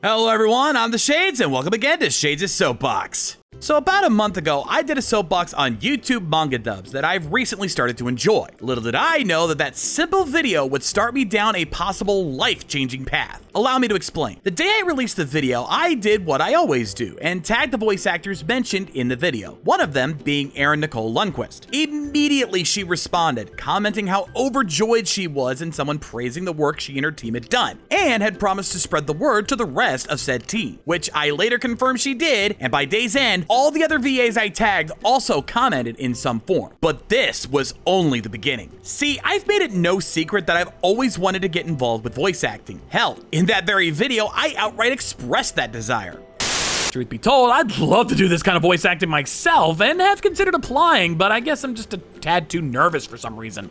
Hello everyone, I'm the Shades and welcome again to Shades' Soapbox. So about a month ago, I did a soapbox on YouTube Manga Dubs that I've recently started to enjoy. Little did I know that that simple video would start me down a possible life-changing path. Allow me to explain. The day I released the video, I did what I always do and tagged the voice actors mentioned in the video, one of them being Erin Nicole Lundquist. Immediately she responded, commenting how overjoyed she was in someone praising the work she and her team had done, and had promised to spread the word to the rest of said team, which I later confirmed she did, and by day's end, all the other VAs I tagged also commented in some form. But this was only the beginning. See, I've made it no secret that I've always wanted to get involved with voice acting. Hell, in that very video, I outright expressed that desire. Truth be told, I'd love to do this kind of voice acting myself and have considered applying, but I guess I'm just a tad too nervous for some reason.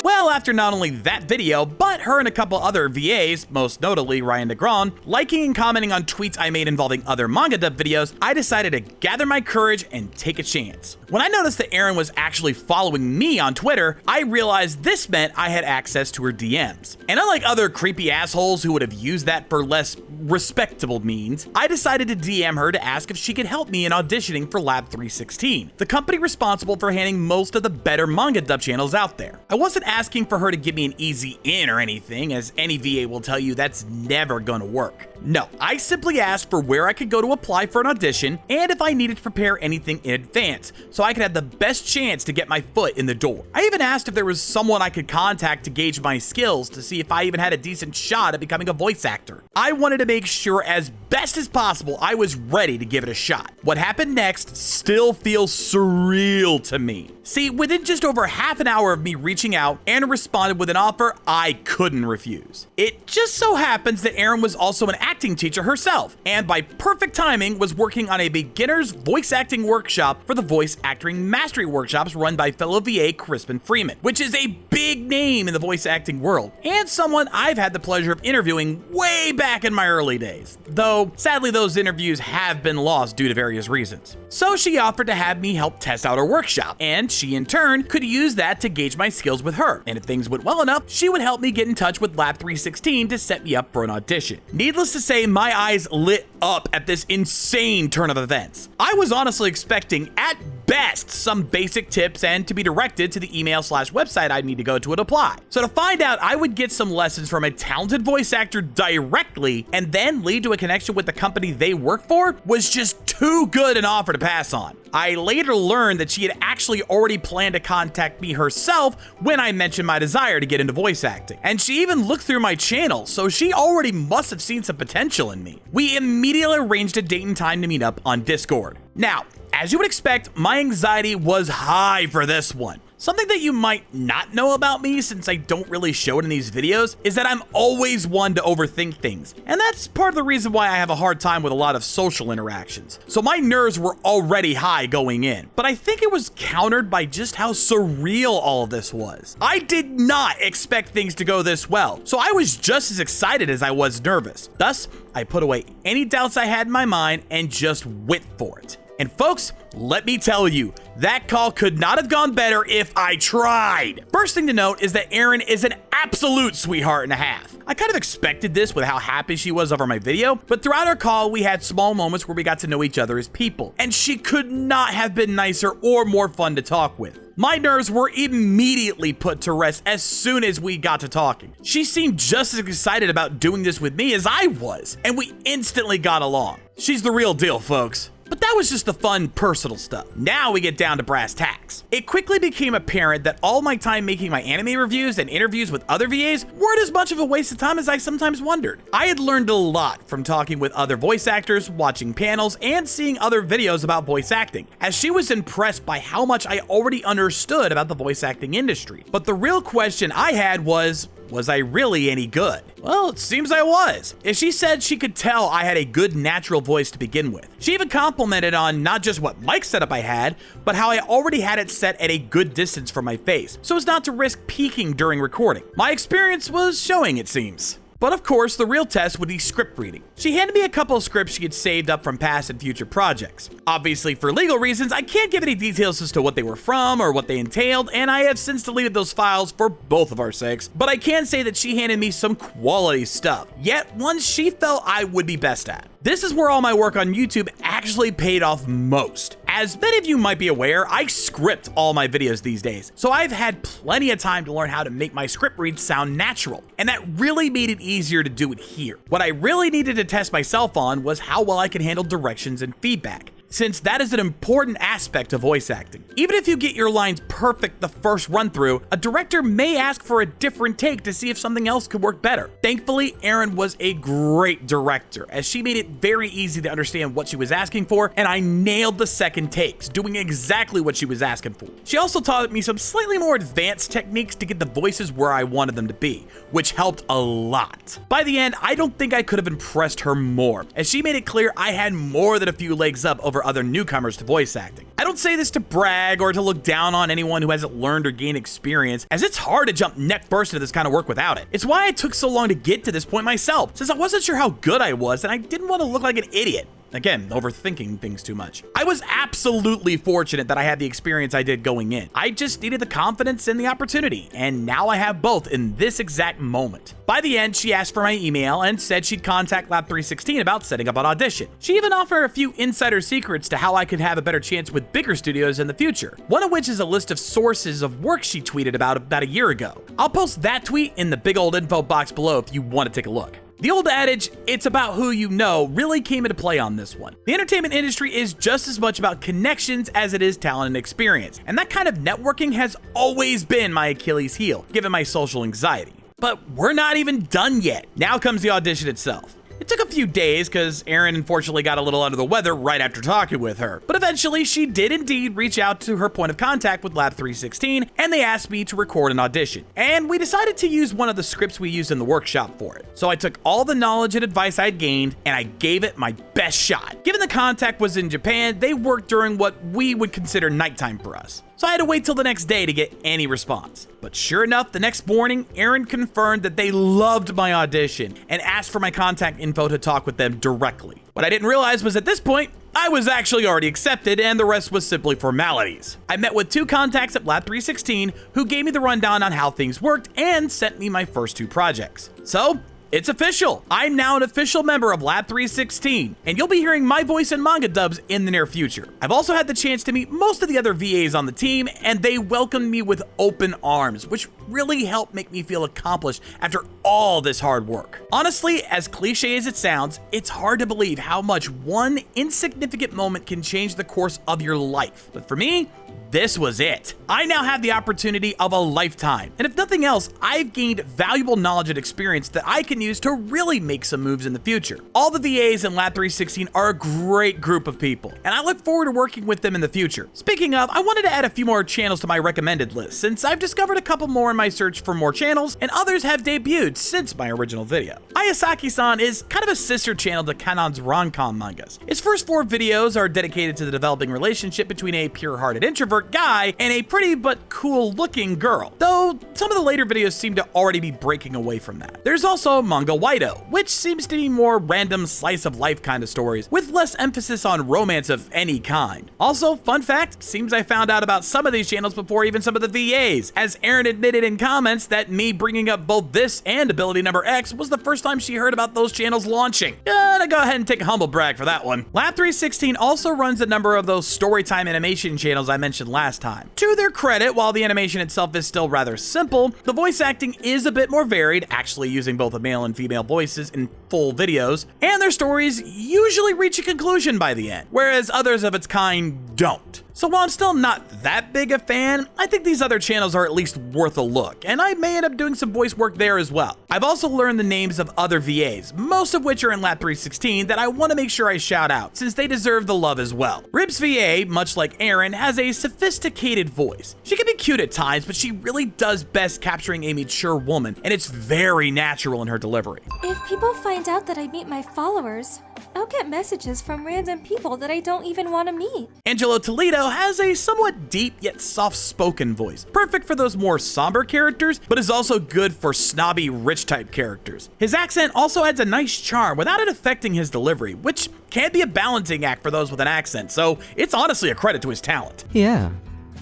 Well, after not only that video, but her and a couple other VAs, most notably Ryan DeGron, liking and commenting on tweets I made involving other manga dub videos, I decided to gather my courage and take a chance. When I noticed that Erin was actually following me on Twitter, I realized this meant I had access to her DMs. And unlike other creepy assholes who would have used that for less respectable means, I decided to DM her to ask if she could help me in auditioning for Lab 316, the company responsible for handling most of the better manga dub channels out there. I wasn't asking for her to give me an easy in or anything, as any VA will tell you that's never gonna work. No, I simply asked for where I could go to apply for an audition and if I needed to prepare anything in advance so I could have the best chance to get my foot in the door. I even asked if there was someone I could contact to gauge my skills to see if I even had a decent shot at becoming a voice actor. I wanted to make sure as best as possible I was ready to give it a shot. What happened next still feels surreal to me. See, within just over half an hour of me reaching out, Erin responded with an offer I couldn't refuse. It just so happens that Erin was also an acting teacher herself, and by perfect timing was working on a beginner's voice acting workshop for the voice acting mastery workshops run by fellow VA Crispin Freeman, which is a big name in the voice acting world, and someone I've had the pleasure of interviewing way back in my early days, though sadly those interviews have been lost due to various reasons. So she offered to have me help test out her workshop, and she in turn could use that to gauge my skills with her, and if things went well enough, she would help me get in touch with Lab 316 to set me up for an audition. Needless to say, my eyes lit up at this insane turn of events. I was honestly expecting, at best, some basic tips and to be directed to the email/website I'd need to go to apply. So to find out I would get some lessons from a talented voice actor directly and then lead to a connection with the company they work for was just too good an offer to pass on. I later learned that she had actually already planned to contact me herself when I mentioned my desire to get into voice acting. And she even looked through my channel, so she already must have seen some potential in me. We immediately arranged a date and time to meet up on Discord. Now, as you would expect, my anxiety was high for this one. Something that you might not know about me, since I don't really show it in these videos, is that I'm always one to overthink things. And that's part of the reason why I have a hard time with a lot of social interactions. So my nerves were already high going in. But I think it was countered by just how surreal all of this was. I did not expect things to go this well, so I was just as excited as I was nervous. Thus, I put away any doubts I had in my mind and just went for it. And folks, let me tell you, that call could not have gone better if I tried. First thing to note is that Erin is an absolute sweetheart and a half. I kind of expected this with how happy she was over my video, but throughout our call, we had small moments where we got to know each other as people, and she could not have been nicer or more fun to talk with. My nerves were immediately put to rest as soon as we got to talking. She seemed just as excited about doing this with me as I was, and we instantly got along. She's the real deal, folks. But that was just the fun, personal stuff. Now we get down to brass tacks. It quickly became apparent that all my time making my anime reviews and interviews with other VAs weren't as much of a waste of time as I sometimes wondered. I had learned a lot from talking with other voice actors, watching panels, and seeing other videos about voice acting, as she was impressed by how much I already understood about the voice acting industry. But the real question I had was I really any good? Well, it seems I was. If she said she could tell I had a good natural voice to begin with. She even complimented on not just what mic setup I had, but how I already had it set at a good distance from my face, so as not to risk peaking during recording. My experience was showing, it seems. But of course, the real test would be script reading. She handed me a couple of scripts she had saved up from past and future projects. Obviously, for legal reasons, I can't give any details as to what they were from or what they entailed, and I have since deleted those files for both of our sakes, but I can say that she handed me some quality stuff, yet one she felt I would be best at. This is where all my work on YouTube actually paid off most. As many of you might be aware, I script all my videos these days, so I've had plenty of time to learn how to make my script reads sound natural, and that really made it easier to do it here. What I really needed to test myself on was how well I can handle directions and feedback, since that is an important aspect of voice acting. Even if you get your lines perfect the first run through, a director may ask for a different take to see if something else could work better. Thankfully, Erin was a great director, as she made it very easy to understand what she was asking for, and I nailed the second takes, doing exactly what she was asking for. She also taught me some slightly more advanced techniques to get the voices where I wanted them to be, which helped a lot. By the end, I don't think I could have impressed her more, as she made it clear I had more than a few legs up over other newcomers to voice acting. I don't say this to brag or to look down on anyone who hasn't learned or gained experience, as it's hard to jump neck first into this kind of work without it. It's why I took so long to get to this point myself, since I wasn't sure how good I was and I didn't want to look like an idiot. Again, overthinking things too much. I was absolutely fortunate that I had the experience I did going in. I just needed the confidence and the opportunity, and now I have both in this exact moment. By the end, she asked for my email and said she'd contact Lab 316 about setting up an audition. She even offered a few insider secrets to how I could have a better chance with bigger studios in the future, one of which is a list of sources of work she tweeted about a year ago. I'll post that tweet in the big old info box below if you want to take a look. The old adage, it's about who you know, really came into play on this one. The entertainment industry is just as much about connections as it is talent and experience, and that kind of networking has always been my Achilles heel, given my social anxiety. But we're not even done yet. Now comes the audition itself. It took a few days because Erin unfortunately got a little under the weather right after talking with her, but eventually she did indeed reach out to her point of contact with Lab 316, and they asked me to record an audition. And we decided to use one of the scripts we used in the workshop for it. So I took all the knowledge and advice I'd gained, and I gave it my best shot. Given the contact was in Japan, they worked during what we would consider nighttime for us. So I had to wait till the next day to get any response. But sure enough, the next morning, Erin confirmed that they loved my audition and asked for my contact info to talk with them directly. What I didn't realize was at this point, I was actually already accepted and the rest was simply formalities. I met with two contacts at Lab 316 who gave me the rundown on how things worked and sent me my first two projects. So, it's official. I'm now an official member of Lab 316, and you'll be hearing my voice in Manga Dubs in the near future. I've also had the chance to meet most of the other VAs on the team, and they welcomed me with open arms, which really helped make me feel accomplished after all this hard work. Honestly, as cliche as it sounds, it's hard to believe how much one insignificant moment can change the course of your life. But for me, this was it. I now have the opportunity of a lifetime, and if nothing else, I've gained valuable knowledge and experience that I can use to really make some moves in the future. All the VAs in Lab 316 are a great group of people, and I look forward to working with them in the future. Speaking of, I wanted to add a few more channels to my recommended list, since I've discovered a couple more in my search for more channels, and others have debuted since my original video. Ayasaki-San is kind of a sister channel to Kanon's rom-com mangas. His first 4 videos are dedicated to the developing relationship between a pure-hearted introvert guy and a pretty but cool-looking girl, though some of the later videos seem to already be breaking away from that. There's also Manga Wido, which seems to be more random slice-of-life kind of stories, with less emphasis on romance of any kind. Also, fun fact, seems I found out about some of these channels before even some of the VAs, as Erin admitted in comments that me bringing up both this and Ability Number X was the first time she heard about those channels launching. Gonna go ahead and take a humble brag for that one. Lab 316 also runs a number of those storytime animation channels I mentioned last time. To their credit, while the animation itself is still rather simple, the voice acting is a bit more varied, actually using both a male and female voices in full videos, and their stories usually reach a conclusion by the end, whereas others of its kind don't. So while I'm still not that big a fan, I think these other channels are at least worth a look, and I may end up doing some voice work there as well. I've also learned the names of other VAs, most of which are in Lab 316, that I want to make sure I shout out, since they deserve the love as well. Ribs VA, much like Erin, has a sophisticated voice. She can be cute at times, but she really does best capturing a mature woman, and it's very natural in her delivery. If people find out that I meet my followers, I'll get messages from random people that I don't even want to meet. Angelo Toledo has a somewhat deep yet soft-spoken voice, perfect for those more somber characters, but is also good for snobby, rich-type characters. His accent also adds a nice charm without it affecting his delivery, which can be a balancing act for those with an accent, so it's honestly a credit to his talent. Yeah,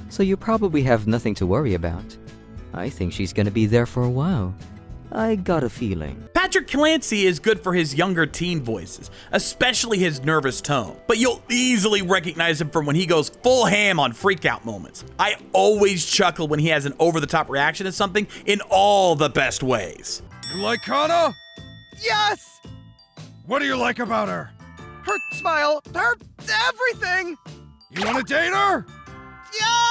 so you probably have nothing to worry about. I think she's gonna be there for a while. I got a feeling. Patrick Clancy is good for his younger teen voices, especially his nervous tone, but you'll easily recognize him from when he goes full ham on freakout moments. I always chuckle when he has an over-the-top reaction to something in all the best ways. You like Kana? Yes! What do you like about her? Her smile, her everything! You wanna date her? Yes!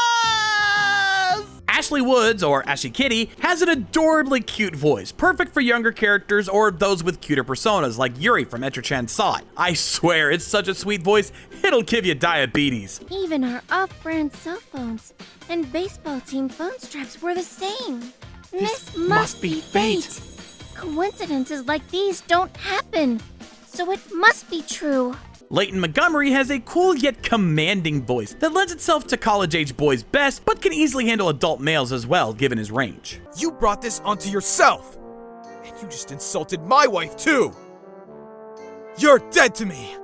Ashley Woods, or Ashy Kitty, has an adorably cute voice, perfect for younger characters or those with cuter personas like Yuri from Etra-Chan Side. I swear, it's such a sweet voice, it'll give you diabetes. Even our off-brand cell phones and baseball team phone straps were the same. This must be fate. Coincidences like these don't happen, so it must be true. Leighton Montgomery has a cool yet commanding voice that lends itself to college-age boys best, but can easily handle adult males as well, given his range. You brought this onto yourself! And you just insulted my wife, too! You're dead to me!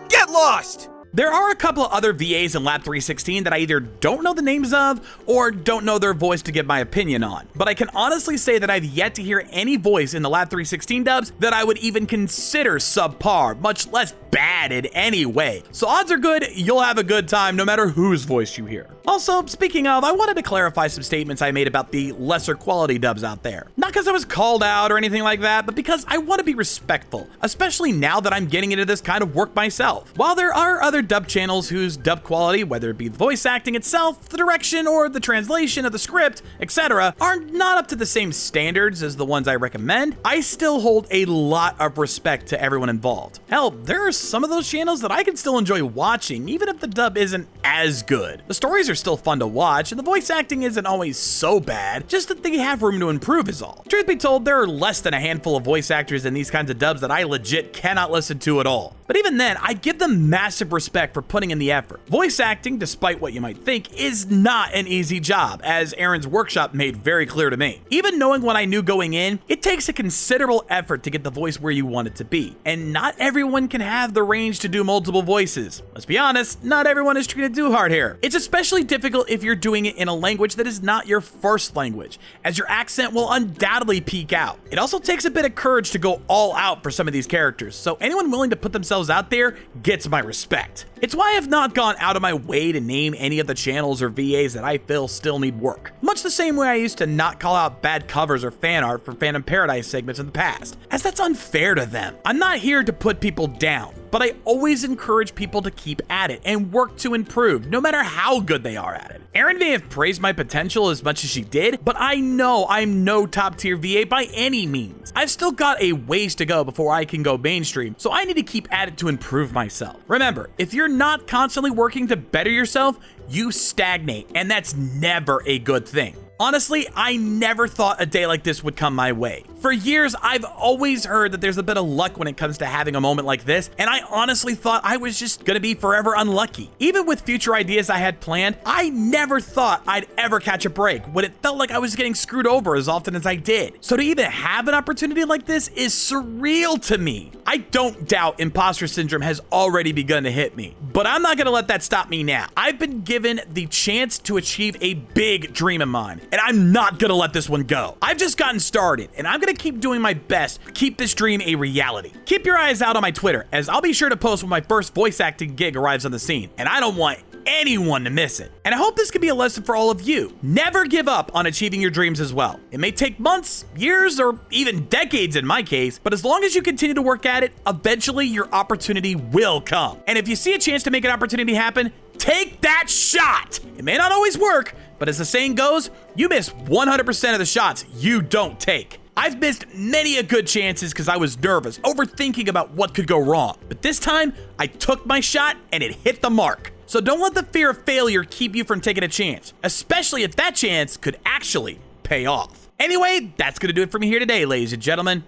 Get lost! There are a couple of other VAs in Lab 316 that I either don't know the names of or don't know their voice to give my opinion on, but I can honestly say that I've yet to hear any voice in the Lab 316 dubs that I would even consider subpar, much less bad in any way. So odds are good you'll have a good time no matter whose voice you hear. Also, speaking of, I wanted to clarify some statements I made about the lesser quality dubs out there. Not because I was called out or anything like that, but because I want to be respectful, especially now that I'm getting into this kind of work myself. While there are other dub channels whose dub quality, whether it be the voice acting itself, the direction, or the translation of the script, etc., are not up to the same standards as the ones I recommend, I still hold a lot of respect to everyone involved. Hell, there are some of those channels that I can still enjoy watching, even if the dub isn't as good. The stories are still fun to watch, and the voice acting isn't always so bad, just that they have room to improve is all. Truth be told, there are less than a handful of voice actors in these kinds of dubs that I legit cannot listen to at all. But even then, I give them massive respect for putting in the effort. Voice acting, despite what you might think, is not an easy job, as Aaron's workshop made very clear to me. Even knowing what I knew going in, it takes a considerable effort to get the voice where you want it to be, and not everyone can have the range to do multiple voices. Let's be honest, not everyone is treated too hard here. It's especially difficult if you're doing it in a language that is not your first language, as your accent will undoubtedly peak out. It also takes a bit of courage to go all out for some of these characters, so anyone willing to put themselves out there gets my respect. It's why I've not gone out of my way to name any of the channels or VAs that I feel still need work. Much the same way I used to not call out bad covers or fan art for Phantom Paradise segments in the past, as that's unfair to them. I'm not here to put people down, but I always encourage people to keep at it and work to improve, no matter how good they are at it. Erin may have praised my potential as much as she did, but I know I'm no top tier VA by any means. I've still got a ways to go before I can go mainstream, so I need to keep at it to improve myself. Remember, if you're not constantly working to better yourself, you stagnate, and that's never a good thing. Honestly, I never thought a day like this would come my way. For years, I've always heard that there's a bit of luck when it comes to having a moment like this, and I honestly thought I was just gonna be forever unlucky. Even with future ideas I had planned, I never thought I'd ever catch a break when it felt like I was getting screwed over as often as I did. So to even have an opportunity like this is surreal to me. I don't doubt imposter syndrome has already begun to hit me, but I'm not gonna let that stop me now. I've been given the chance to achieve a big dream of mine, and I'm not gonna let this one go. I've just gotten started, and I'm gonna keep doing my best to keep this dream a reality. Keep your eyes out on my Twitter, as I'll be sure to post when my first voice acting gig arrives on the scene, and I don't want anyone to miss it. And I hope this can be a lesson for all of you. Never give up on achieving your dreams as well. It may take months, years, or even decades in my case, but as long as you continue to work at it, eventually your opportunity will come. And if you see a chance to make an opportunity happen, take that shot. It may not always work, but as the saying goes, you miss 100% of the shots you don't take. I've missed many a good chances because I was nervous, overthinking about what could go wrong. But this time, I took my shot and it hit the mark. So don't let the fear of failure keep you from taking a chance, especially if that chance could actually pay off. Anyway, that's gonna do it for me here today, ladies and gentlemen.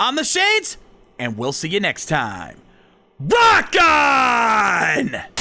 I'm the Shades, and we'll see you next time. Rock on!